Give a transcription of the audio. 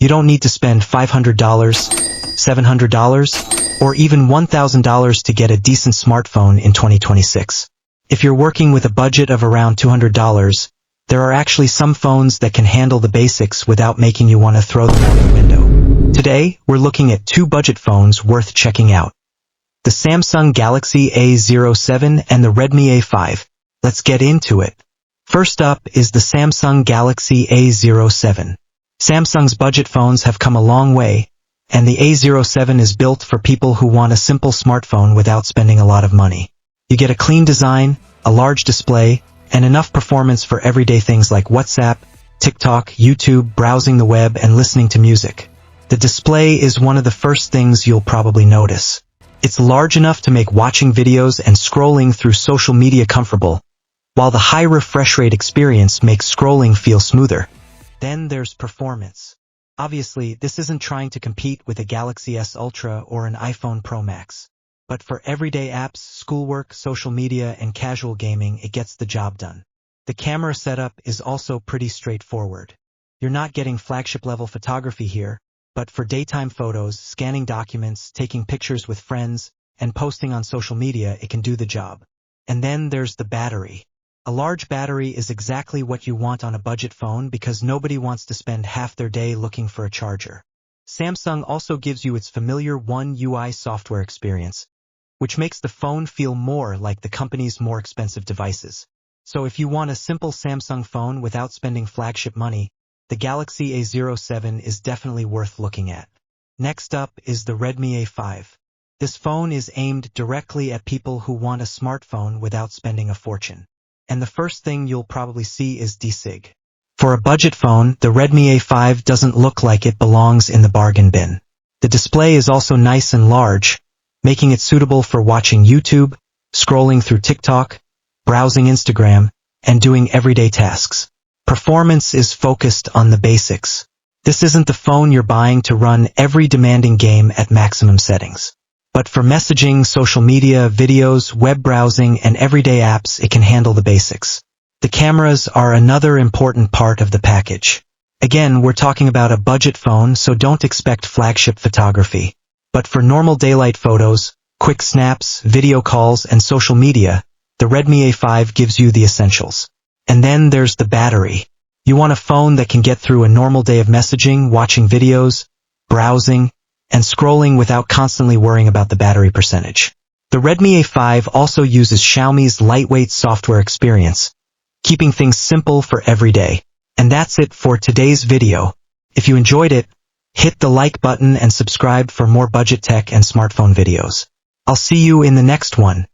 You don't need to spend $500, $700, or even $1,000 to get a decent smartphone in 2026. If you're working with a budget of around $200, there are actually some phones that can handle the basics without making you want to throw them out the window. Today, we're looking at two budget phones worth checking out: the Samsung Galaxy A07 and the Redmi A5. Let's get into it. First up is the Samsung Galaxy A07. Samsung's budget phones have come a long way, and the A07 is built for people who want a simple smartphone without spending a lot of money. You get a clean design, a large display, and enough performance for everyday things like WhatsApp, TikTok, YouTube, browsing the web, and listening to music. The display is one of the first things you'll probably notice. It's large enough to make watching videos and scrolling through social media comfortable, while the high refresh rate experience makes scrolling feel smoother. Then there's performance. Obviously, this isn't trying to compete with a Galaxy S Ultra or an iPhone Pro Max. But for everyday apps, schoolwork, social media, and casual gaming, it gets the job done. The camera setup is also pretty straightforward. You're not getting flagship-level photography here, but for daytime photos, scanning documents, taking pictures with friends, and posting on social media, it can do the job. And then there's the battery. A large battery is exactly what you want on a budget phone because nobody wants to spend half their day looking for a charger. Samsung also gives you its familiar One UI software experience, which makes the phone feel more like the company's more expensive devices. So if you want a simple Samsung phone without spending flagship money, the Galaxy A07 is definitely worth looking at. Next up is the Redmi A5. This phone is aimed directly at people who want a smartphone without spending a fortune. And the first thing you'll probably see is DSIG. For a budget phone, the Redmi A5 doesn't look like it belongs in the bargain bin. The display is also nice and large, making it suitable for watching YouTube, scrolling through TikTok, browsing Instagram, and doing everyday tasks. Performance is focused on the basics. This isn't the phone you're buying to run every demanding game at maximum settings. But for messaging, social media, videos, web browsing, and everyday apps, it can handle the basics. The cameras are another important part of the package. Again, we're talking about a budget phone, so don't expect flagship photography. But for normal daylight photos, quick snaps, video calls, and social media, the Redmi A5 gives you the essentials. And then there's the battery. You want a phone that can get through a normal day of messaging, watching videos, browsing, and scrolling without constantly worrying about the battery percentage. The Redmi A5 also uses Xiaomi's lightweight software experience, keeping things simple for every day. And that's it for today's video. If you enjoyed it, hit the like button and subscribe for more budget tech and smartphone videos. I'll see you in the next one.